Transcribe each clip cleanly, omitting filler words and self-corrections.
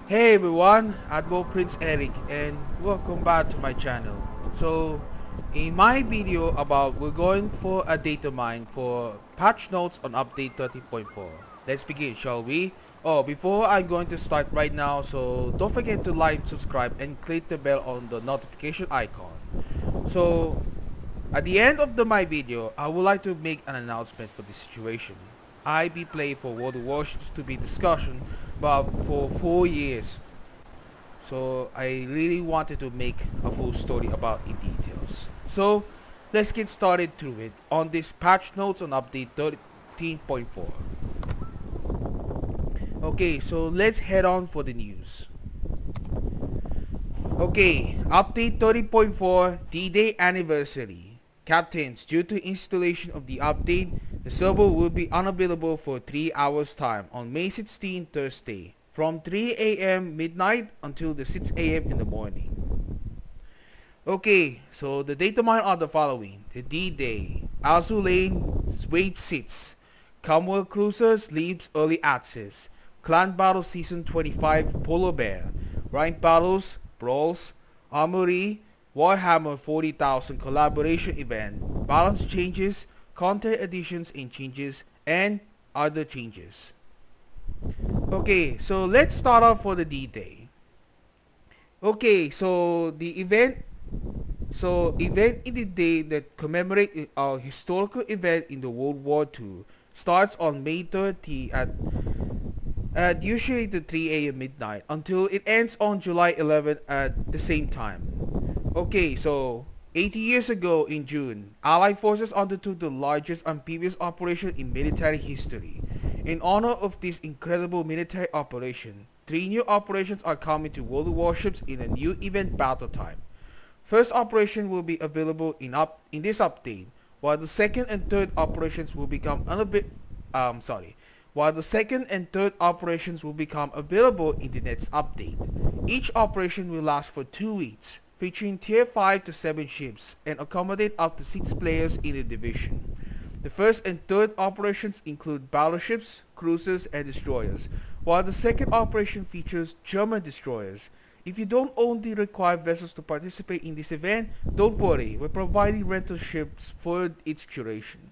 Hey everyone, Admiral Prince Eric and welcome back to my channel. So in my video we're going for a data mine for patch notes on update 30.4. Let's begin, shall we? Oh, before I'm going to start right now, so don't forget to like, subscribe and click the bell on the notification icon. So at the end of my video, I would like to make an announcement for this situation. I be playing for World of Warships to be discussion but for 4 years. So I really wanted to make a full story about in details. So let's get started through it on this patch notes on update 13.4. Okay, so let's head on for the news. Okay, update 30.4 D-Day anniversary. Captains, due to installation of the update, the server will be unavailable for 3 hours time on May 16, Thursday, from 3 a.m. midnight until the 6 a.m. in the morning. Okay, so the data mine are the following. The D-Day, Azur Lane, Wave 6, Commonwealth Cruisers leaves early access, Clan Battle Season 25 Polar Bear, Rank Battles, Brawls, Armory, Warhammer 40,000 collaboration event, balance changes, content additions and changes, and other changes. Okay, so let's start off for the D-Day. Okay, so the event in the day that commemorate a historical event in the World War II starts on May 30 at usually the 3 a.m. midnight until it ends on July 11 at the same time. Okay, so 80 years ago in June, Allied forces undertook the largest amphibious operation in military history. In honor of this incredible military operation, 3 new operations are coming to World Warships in a new event battle time. First operation will be available in this update, while the second and third operations will become operations will become available in the next update. Each operation will last for 2 weeks, featuring tier 5 to 7 ships and accommodate up to 6 players in the division. The first and third operations include battleships, cruisers and destroyers, while the second operation features German destroyers. If you don't own the required vessels to participate in this event, don't worry, we're providing rental ships for its duration.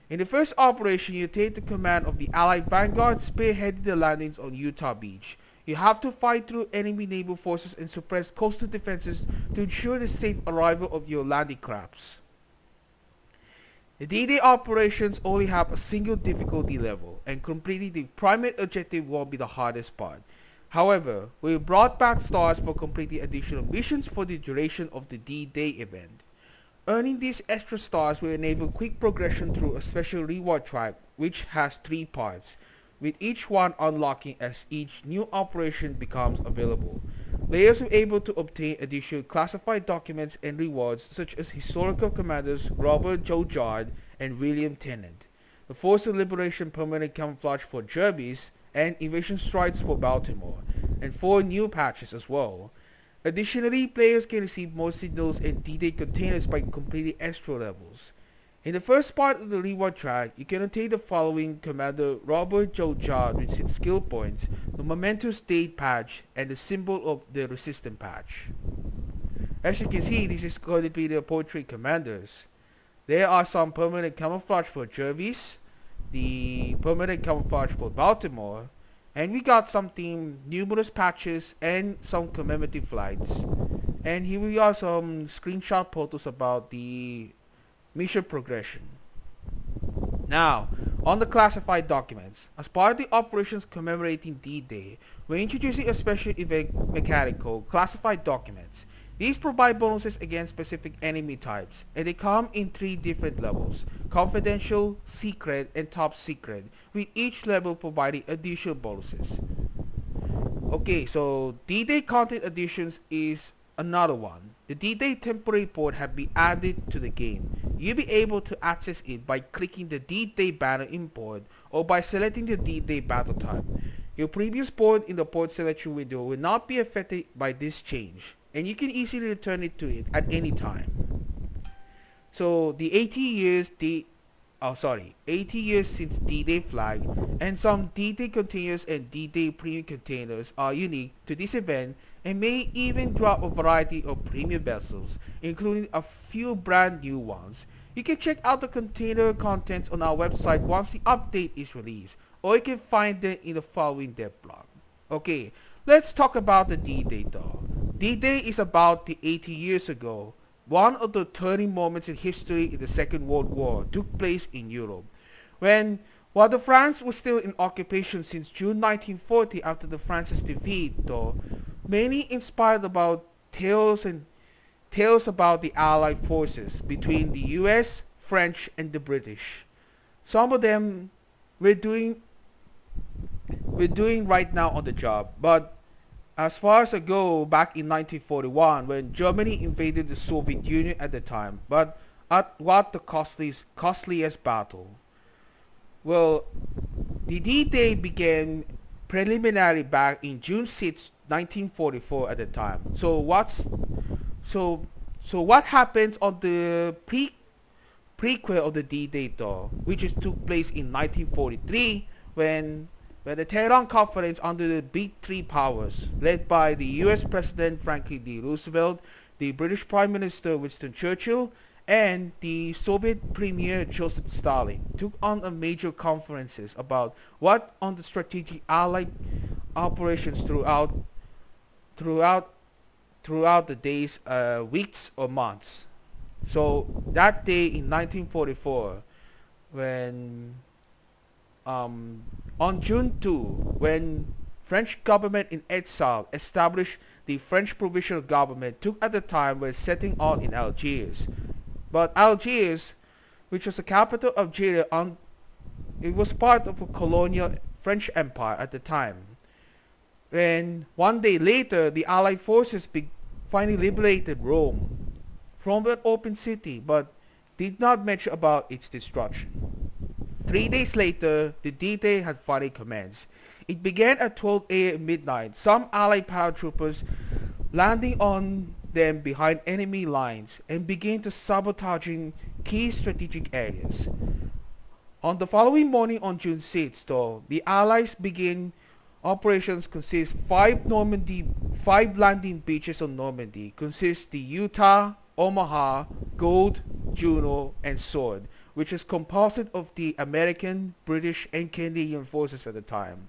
In the first operation, you take the command of the Allied Vanguard spearheading the landings on Utah Beach. You have to fight through enemy naval forces and suppress coastal defenses to ensure the safe arrival of your landing crafts. The D-Day operations only have a single difficulty level, and completing the primary objective won't be the hardest part. However, we brought back stars for completing additional missions for the duration of the D-Day event. Earning these extra stars will enable quick progression through a special reward track which has 3 parts, with each one unlocking as each new operation becomes available. Players will be able to obtain additional classified documents and rewards such as historical commanders Robert Jojard and William Tennant, the Force of Liberation permanent camouflage for Jervis, and Invasion Strikes for Baltimore, and 4 new patches as well. Additionally, players can receive more signals and D-Day containers by completing extra levels. In the first part of the reward track, you can obtain the following: Commander Robert Jojard with 6 skill points, the Momentous Date patch, and the symbol of the Resistant patch. As you can see, this is going to be the portrait commanders. There are some permanent camouflage for Jervis, the permanent camouflage for Baltimore, and we got something, numerous patches and some commemorative flags. And here we got some screenshot photos about the mission progression. Now, on the classified documents, as part of the operations commemorating D-Day, we're introducing a special event mechanic called classified documents. These provide bonuses against specific enemy types, and they come in 3 different levels: confidential, secret, and top secret, with each level providing additional bonuses. Okay, so D-Day content additions is another one. The D-Day temporary port have been added to the game. You'll be able to access it by clicking the D-Day banner import or by selecting the D-Day battle type. Your previous port in the port selection window will not be affected by this change, and you can easily return it to it at any time. So the 80 years 80 years since D-Day flag, and some D-Day containers and D-Day premium containers are unique to this event and may even drop a variety of premium vessels, including a few brand new ones. You can check out the container contents on our website once the update is released, or you can find them in the following dev blog. Okay, let's talk about the D-Day though. D-Day is about the 80 years ago. One of the turning moments in history in the Second World War took place in Europe, while the France was still in occupation since June 1940 after the France's defeat, though, many inspired about tales about the Allied forces between the US, French, and the British. Some of them we're doing right now on the job, but as far as I go back in 1941 when Germany invaded the Soviet Union at the time, but at what the costliest battle? Well, the D-Day began preliminary back in June 6, 1944 at the time. So what happens on the prequel of the D-Day though, which took place in 1943 when the Tehran Conference under the Big Three powers, led by the US President Franklin D. Roosevelt, the British Prime Minister Winston Churchill, and the Soviet Premier Joseph Stalin, took on a major conferences about what on the strategic Allied operations throughout the days, weeks or months. So that day in 1944, when on June 2, when French government in exile established the French provisional government, took at the time was setting out in Algiers. But Algiers, which was the capital of Algeria, it was part of a colonial French empire at the time. And one day later, the Allied forces finally liberated Rome from an open city, but did not mention about its destruction. 3 days later, the D-Day had finally commenced. It began at 12 a.m. midnight, some Allied paratroopers landing on them behind enemy lines and began to sabotaging key strategic areas. On the following morning on June 6, though, the Allies began operations consist 5 landing beaches on Normandy, consist the Utah, Omaha, Gold, Juno, and Sword, which is composite of the American, British, and Canadian forces at the time.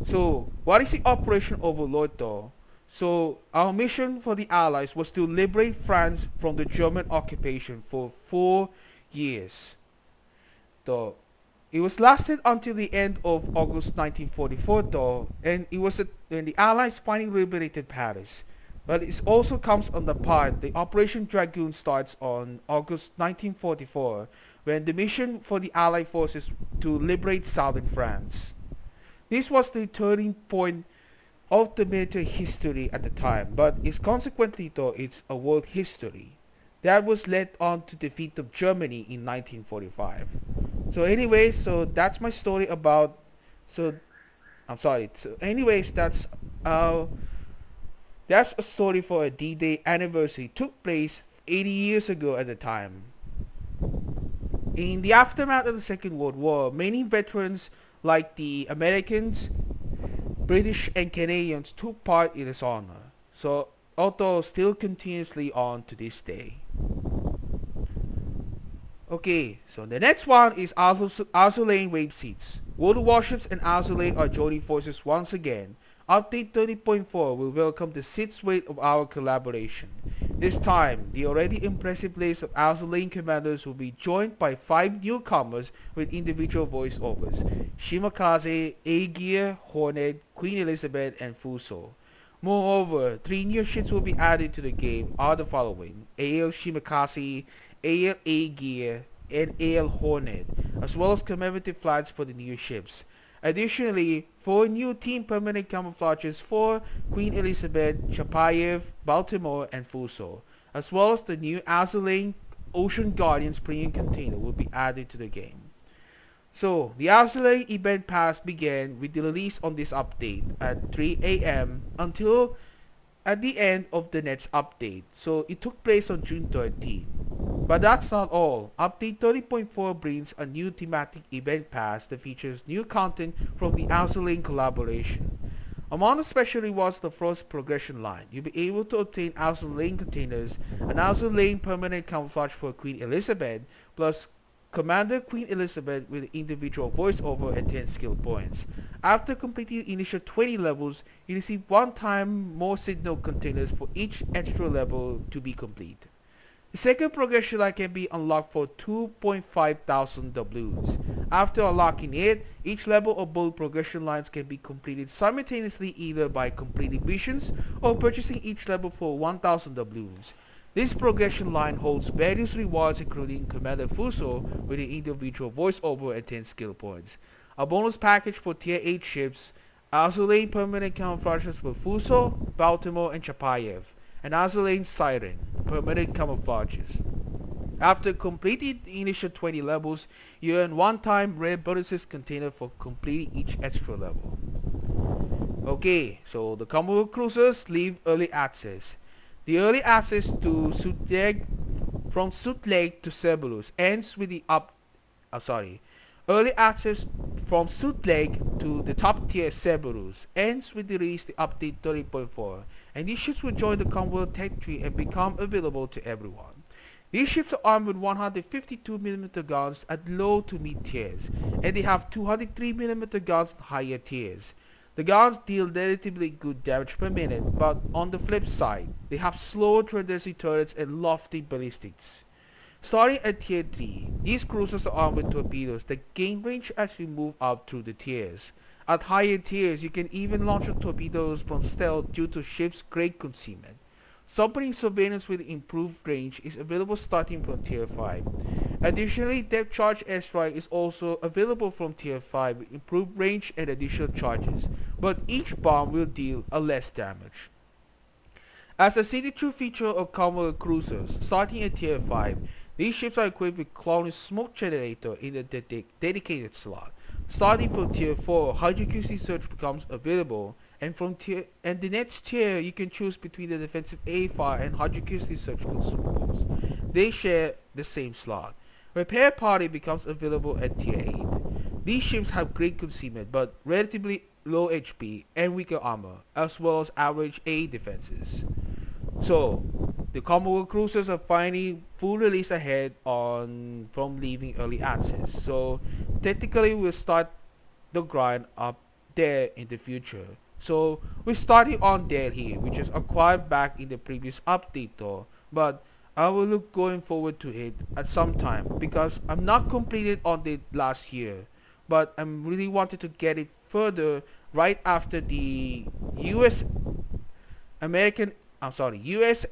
So, what is the Operation Overlord though? So, our mission for the Allies was to liberate France from the German occupation for 4 years. Though, it was lasted until the end of August 1944 though, and it was when the Allies finally liberated Paris. But it also comes on the part, the Operation Dragoon starts on August 1944, when the mission for the Allied forces to liberate southern France. This was the turning point of the military history at the time, but is consequently though it's a world history that was led on to defeat of Germany in 1945. So anyways, so that's my story about, that's a story for a D-Day anniversary. Took place 80 years ago at the time. In the aftermath of the Second World War, many veterans like the Americans, British, and Canadians took part in this honor. So, although still continuously on to this day. Okay, so the next one is Azur Lane Wave Seats. World Warships and Azur Lane are joining forces once again. Update 30.4 will welcome the 6th wave of our collaboration. This time, the already impressive list of Azur Lane commanders will be joined by 5 newcomers with individual voiceovers: Shimakaze, Aegir, Hornet, Queen Elizabeth, and Fuso. Moreover, 3 new ships will be added to the game are the following: AL Shimakaze, AL Aegir, and AL Hornet, as well as commemorative flags for the new ships. Additionally, 4 new team permanent camouflages for Queen Elizabeth, Chapayev, Baltimore, and Fuso, as well as the new Azur Lane Ocean Guardians premium container will be added to the game. So, the Azur Lane event pass began with the release on this update at 3 a.m. until at the end of the next update. So, it took place on June 13. But that's not all. Update 30.4 brings a new thematic event pass that features new content from the Azur collaboration. Among the special rewards, the first progression line. You'll be able to obtain Azur containers, an Azur permanent camouflage for Queen Elizabeth, plus Commander Queen Elizabeth with individual voiceover and 10 skill points. After completing the initial 20 levels, you receive one time more signal containers for each extra level to be complete. The second progression line can be unlocked for 2,500 Ws. After unlocking it, each level of both progression lines can be completed simultaneously either by completing missions or purchasing each level for 1,000 Ws. This progression line holds various rewards including Commander Fuso with an individual voiceover and 10 skill points, a bonus package for Tier 8 ships, Azur permanent camouflages for Fuso, Baltimore and Chapayev, and Azur Siren permanent camouflages. After completing the initial 20 levels, you earn one-time rare bonuses container for completing each extra level. Okay, so the Commonwealth cruisers leave early access. The early access to from Suit Lake to Cerberus ends with the Early access from Suit Lake to the top tier Cerberus ends with the release of update 30.4, and these ships will join the Commonwealth Tech-tree and become available to everyone. These ships are armed with 152mm guns at low to mid tiers, and they have 203mm guns at higher tiers. The guns deal relatively good damage per minute, but on the flip side, they have slower trajectory turrets and lofty ballistics. Starting at tier 3, these cruisers are armed with torpedoes that gain range as you move up through the tiers. At higher tiers, you can even launch your torpedoes from stealth due to ship's great concealment. Submarine surveillance with improved range is available starting from tier 5. Additionally, depth charge airstrike is also available from tier 5 with improved range and additional charges, but each bomb will deal a less damage. As a signature feature of Commonwealth cruisers, starting at tier 5, these ships are equipped with cloning smoke generator in a dedicated slot. Starting from tier 4, hydroacoustic search becomes available, and the next tier you can choose between the defensive A-fire and hydroacoustic search consumables. They share the same slot. Repair party becomes available at tier 8. These ships have great concealment but relatively low HP and weaker armor, as well as average A defenses. So, the Commonwealth cruisers are finally full release ahead from leaving early access. So, technically we'll start the grind up there in the future. So, we're starting on there here, which is acquired back in the previous update though, but I will look going forward to it at some time because I'm not completed on it last year, but I'm really wanted to get it further right after the US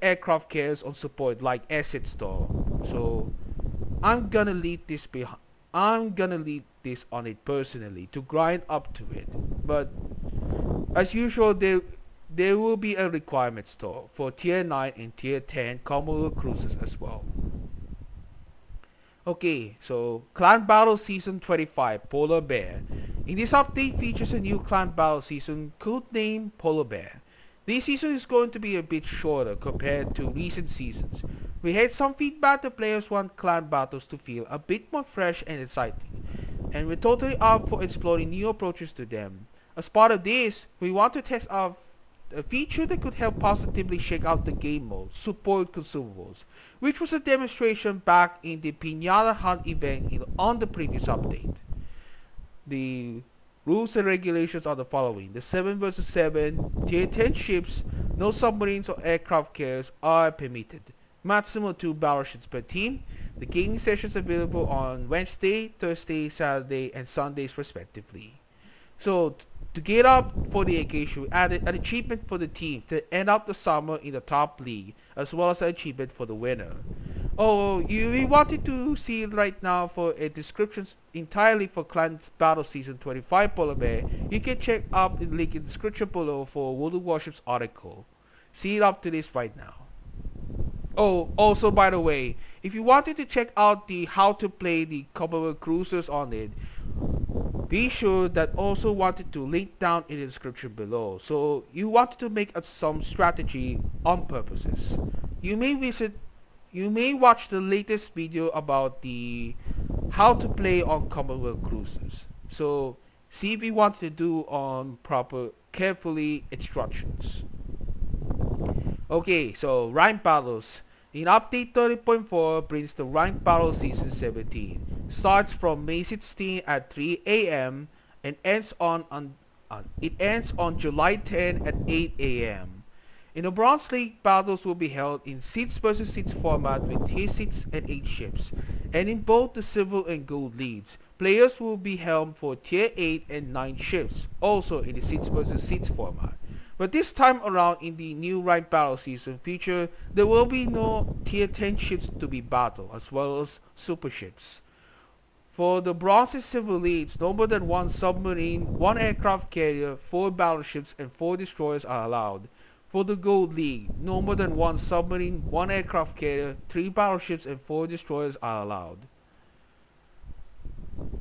aircraft carriers on support like Asset Store. So I'm gonna lead this on it personally to grind up to it. But as usual, there will be a requirement store for tier 9 and tier 10 Commonwealth cruisers as well. Okay, so Clan Battle Season 25 Polar Bear. In this update features a new Clan Battle Season codenamed Polar Bear. This season is going to be a bit shorter compared to recent seasons. We had some feedback that players want clan battles to feel a bit more fresh and exciting, and we're totally up for exploring new approaches to them. As part of this, we want to test out a feature that could help positively shake out the game mode, support consumables, which was a demonstration back in the Piñata Hunt event on the previous update. The rules and regulations are the following. The 7 vs 7, tier 10 ships, no submarines or aircraft carriers are permitted. Maximum 2 battleships per team. The gaming sessions available on Wednesday, Thursday, Saturday, and Sundays respectively. So, to get up for the occasion, we added an achievement for the team to end up the summer in the top league, as well as an achievement for the winner. Oh, we wanted to see right now for a description entirely for Clan Battle Season 25 Polar Bear, you can check up the link in the description below for World of Warships article. See it up to this right now. Oh, also by the way, if you wanted to check out the how to play the Commonwealth cruisers on it, be sure that also wanted to link down in the description below. So you wanted to make some strategy on purposes. You may visit you may watch the latest video about the how to play on Commonwealth cruisers. So see if you want to do on proper carefully instructions. Okay, so ranked battles. In update 30.4 brings the ranked battle season 17. Starts from May 16 at 3 AM and ends on July 10 at 8 AM. In the Bronze League, battles will be held in seats versus seats format with Tier 6 and 8 ships, and in both the Silver and Gold leagues, players will be helmed for Tier 8 and 9 ships, also in the seats versus seats format. But this time around in the new ranked battle season feature, there will be no Tier 10 ships to be battled, as well as super ships. For the Bronze and Silver leagues, no more than 1 submarine, 1 aircraft carrier, 4 battleships, and 4 destroyers are allowed. For the Gold League, no more than 1 submarine, 1 aircraft carrier, 3 battleships, and 4 destroyers are allowed.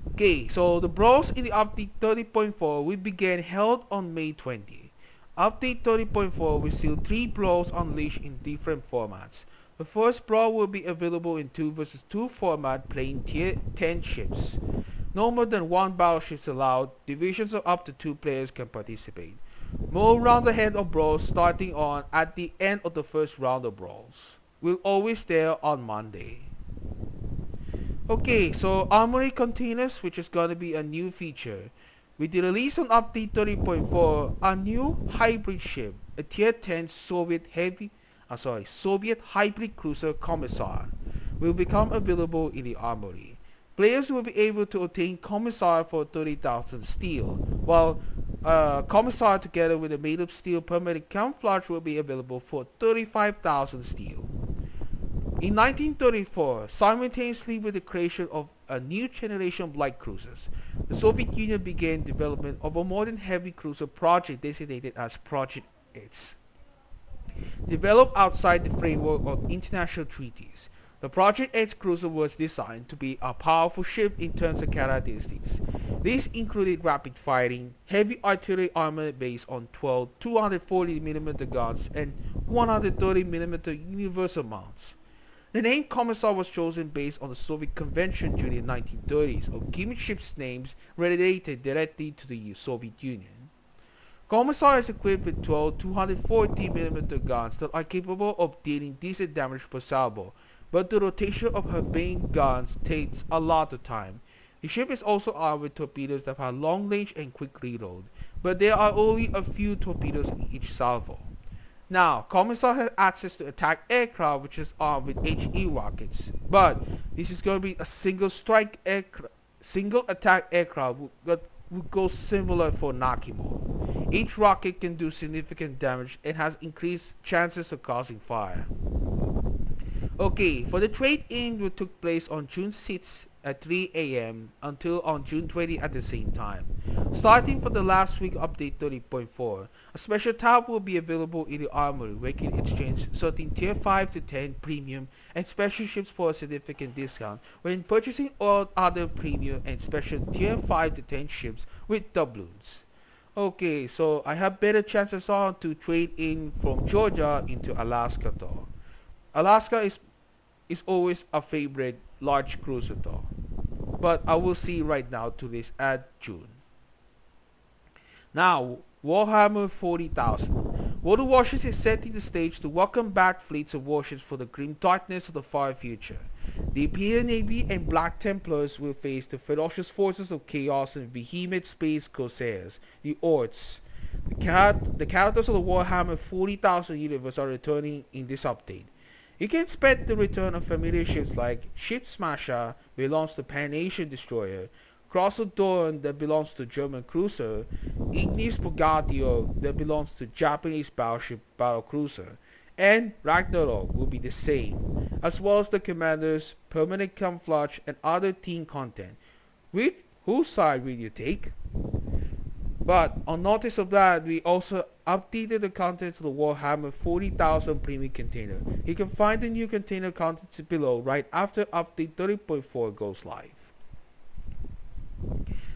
Okay, so the Bronze in the update 30.4 will begin held on May 20. Update 30.4 will see 3 brawls unleashed in different formats. The first brawl will be available in 2 vs 2 format playing Tier 10 ships. No more than 1 battleship allowed, divisions of up to 2 players can participate. More round ahead of brawls starting on at the end of the first round of brawls. We'll always there on Monday. Okay, so armory containers, which is gonna be a new feature. With the release on update 30.4, a new hybrid ship, a Tier 10 Soviet hybrid cruiser Kommisar, will become available in the armory. Players will be able to obtain Kommisar for 30,000 steel, while Kommisar together with a made-up steel permanent camouflage will be available for 35,000 steel. In 1934, simultaneously with the creation of a new generation of light cruisers, the Soviet Union began development of a modern heavy cruiser project designated as Project X. Developed outside the framework of international treaties, the Project X cruiser was designed to be a powerful ship in terms of characteristics. These included rapid firing, heavy artillery armor based on 12 240mm guns and 130mm universal mounts. The name Kommisar was chosen based on the Soviet convention during the 1930s of giving ships names related directly to the Soviet Union. Kommisar is equipped with 12 240mm guns that are capable of dealing decent damage per salvo, but the rotation of her main guns takes a lot of time. The ship is also armed with torpedoes that have long range and quick reload, but there are only a few torpedoes in each salvo. Now, Kommisar has access to attack aircraft which is armed with HE rockets, but this is going to be a single attack aircraft that would go similar for Nakhimov. Each rocket can do significant damage and has increased chances of causing fire. Okay, for the trade-in which took place on June 6 at 3 AM until on June 20 at the same time. Starting for the last week update 30.4, a special tab will be available in the armory where you can exchange certain Tier 5 to 10 premium and special ships for a significant discount when purchasing all other premium and special Tier 5 to 10 ships with doubloons. Okay, so I have better chances on to trade in from Georgia into Alaska though. Alaska is always a favorite large cruiser though, but I will see right now to this at June. Now, Warhammer 40,000. World of Warships is setting the stage to welcome back fleets of warships for the grim darkness of the far future. The Imperial Navy and Black Templars will face the ferocious forces of chaos and vehement space corsairs, the Orcs. The characters of the Warhammer 40,000 universe are returning in this update. You can expect the return of familiar ships like Ship Smasher belongs to Pan-Asian Destroyer, Cross of Dawn that belongs to German Cruiser, Ignis Bogatio that belongs to Japanese Battleship Battlecruiser, and Ragnarok will be the same, as well as the Commander's permanent camouflage and other team content. Whose side will you take? But on notice of that, we also updated the contents of the Warhammer 40,000 premium container. You can find the new container contents below right after update 30.4 goes live.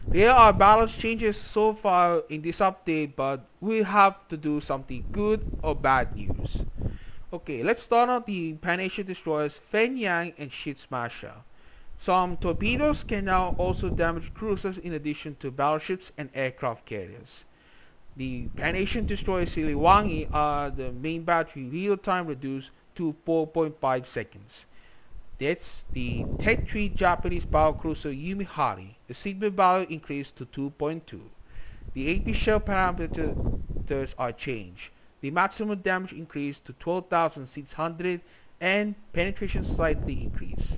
There are balance changes so far in this update, but we have to do something good or bad news. Okay, let's start out the Pan-Asian destroyers Fen Yang and Ship Smasher. Some torpedoes can now also damage cruisers in addition to battleships and aircraft carriers. The Pan-Asian destroyer Siliwangi are the main battery real time reduced to 4.5 seconds. That's the Tech-tree Japanese battlecruiser Yumihari. The signal value increased to 2.2. The AP shell parameters are changed. The maximum damage increased to 12,600 and penetration slightly increased.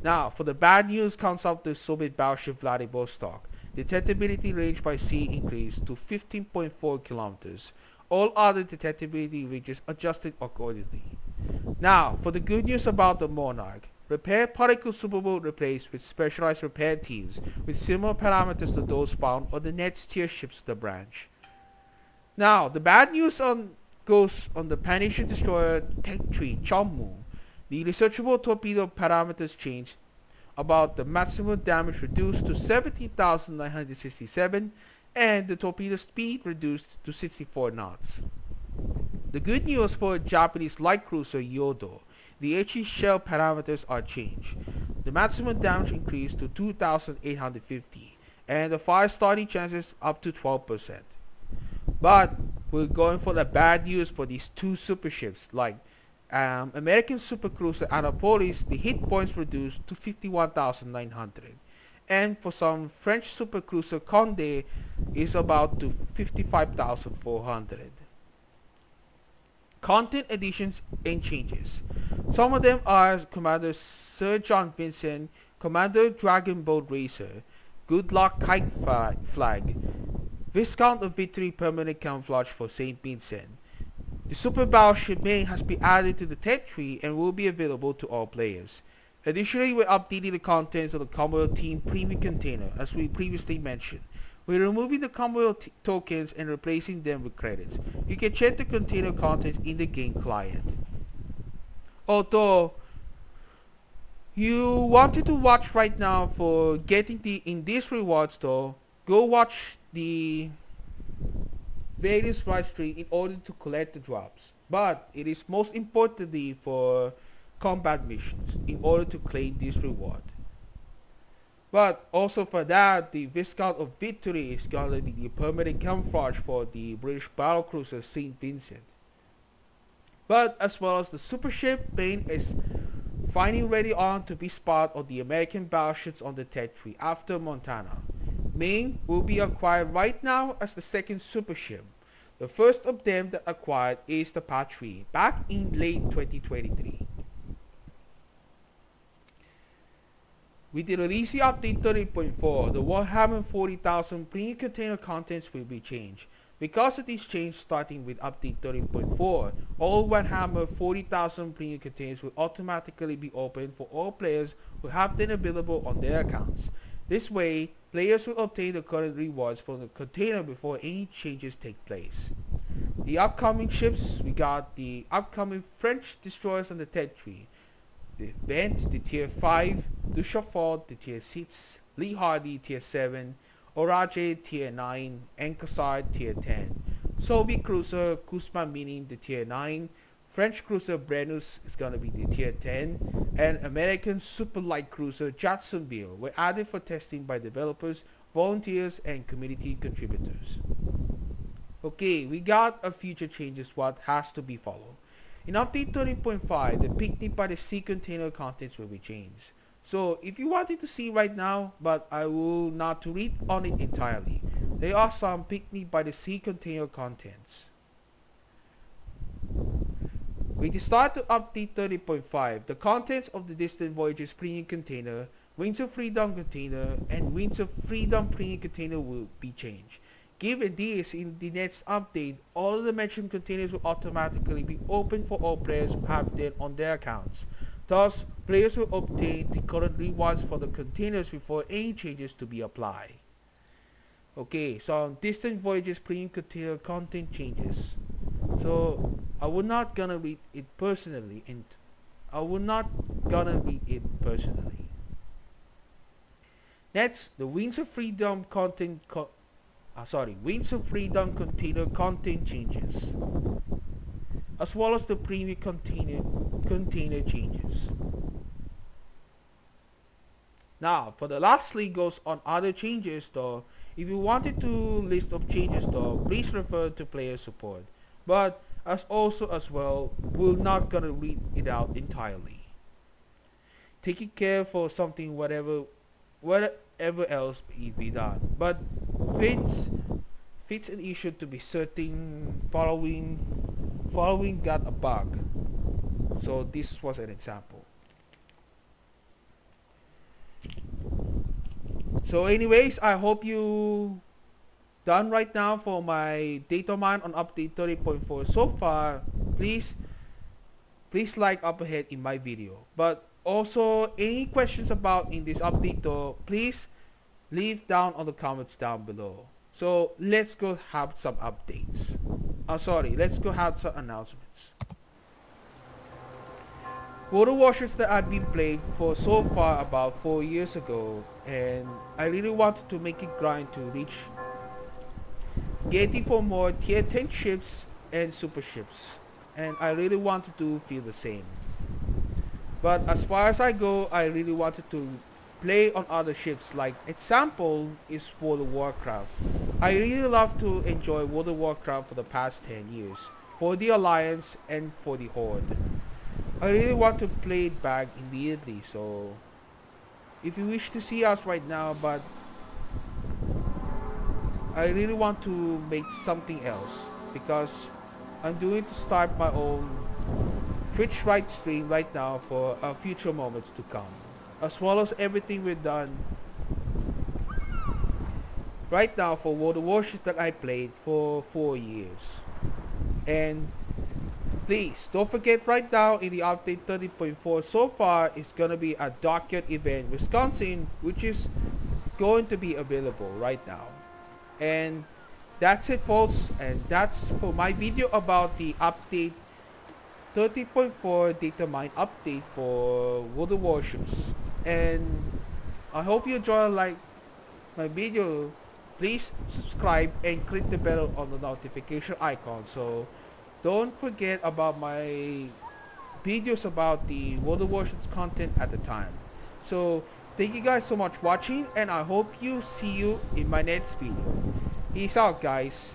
Now, for the bad news comes up the Soviet battleship Vladivostok. Detectability range by sea increased to 15.4 kilometers. All other detectability ranges adjusted accordingly. Now, for the good news about the Monarch. Repair particle superboat replaced with specialized repair teams with similar parameters to those found on the next tier ships of the branch. Now, the bad news goes on the Pan-Asian destroyer Tech-tree Chonmu. The researchable torpedo parameters changed about the maximum damage reduced to 17,967 and the torpedo speed reduced to 64 knots. The good news for Japanese light cruiser Yodo. The HE shell parameters are changed. The maximum damage increased to 2,850 and the fire starting chances up to 12%. But we're going for the bad news for these two super ships like American supercruiser Annapolis. The hit points reduced to 51,900 and for some French supercruiser Condé is about to 55,400. Content additions and changes. Some of them are Commander Sir John Vincent, Commander Dragon Boat Racer, Good Luck Kite Flag, Viscount of Victory permanent camouflage for St. Vincent. The Super-Battleship Maine has been added to the Tech-tree and will be available to all players. Additionally, we're updating the contents of the Commonwealth Team Premium Container as we previously mentioned. We're removing the Commonwealth tokens and replacing them with credits. You can check the container contents in the game client. Although you wanted to watch right now for getting in these rewards though, go watch the various live stream in order to collect the drops. But it is most importantly for combat missions in order to claim this reward. But also for that, the Viscount of Victory is gonna be the permanent camouflage for the British battlecruiser St. Vincent. But as well as the super ship Maine is finally ready on to be spot of the American battleships on the Tech-tree after Montana. Maine will be acquired right now as the second super ship. The first of them that acquired is the Patrie back in late 2023. With the release update 30.4, the Warhammer 40,000 premium container contents will be changed. Because of these changes starting with update 30.4, all Warhammer 40,000 premium containers will automatically be open for all players who have them available on their accounts. This way, players will obtain the current rewards from the container before any changes take place. The upcoming ships, we got the upcoming French destroyers on the Tech-tree. The Event, the Tier 5, Du Chaffaut, the Tier 6, Lee Hardy, Tier 7, Orage, Tier 9, and Kommisar, Tier 10. Soviet cruiser Kuzma Minin, the Tier 9, French cruiser Brennus is gonna be the Tier 10, and American super light cruiser Jacksonville were added for testing by developers, volunteers, and community contributors. Okay, we got a future changes what has to be followed. In update 30.5, the Picnic by the Sea container contents will be changed. So if you wanted to see right now, but I will not to read on it entirely, there are some Picnic by the Sea container contents. With the start of update 30.5, the contents of the Distant Voyages premium container, Wings of Freedom container, and Wings of Freedom premium container will be changed. Given this, in the next update, all of the mentioned containers will automatically be open for all players who have them on their accounts. Thus, players will obtain the current rewards for the containers before any changes to be applied. Okay, so Distant Voyages premium container content changes. So, I will not gonna read it personally, Next, the Wings of Freedom Wings of Freedom container content changes. as well as the premium container changes. Now, for the lastly goes on other changes though. If you wanted to list of changes though, please refer to player support. But as well, we're not gonna read it out entirely. Taking care for something whatever else be done. But fits an issue to be certain following got a bug. So this was an example. So anyways, I hope you done right now for my Datamine on update 30.4 so far. Please like up ahead in my video. But also any questions about in this update though, please leave down on the comments down below. So let's go have some updates. Let's go have some announcements. For the Warships that I've been playing for so far about 4 years ago, and I really wanted to make it grind to reach getting for more tier 10 ships and super ships, and I really wanted to feel the same. But as far as I go, I really wanted to play on other ships. Like example is World of Warcraft. I really love to enjoy World of Warcraft for the past 10 years, for the Alliance and for the Horde. I really want to play it back immediately, so if you wish to see us right now, but I really want to make something else because I'm doing to start my own Twitch stream right now for future moments to come, as well as everything we've done right now for World of Warships that I played for 4 years. And please don't forget right now in the update 30.4 so far is gonna be a Dockyard Event Wisconsin, which is going to be available right now. And that's it folks, and that's for my video about the update 30.4 Datamine update for World of Warships. And I hope you enjoy my video. Please subscribe and click the bell on the notification icon, so don't forget about my videos about the World of Warships content at the time. So thank you guys so much for watching, and I hope you see you in my next video. Peace out guys.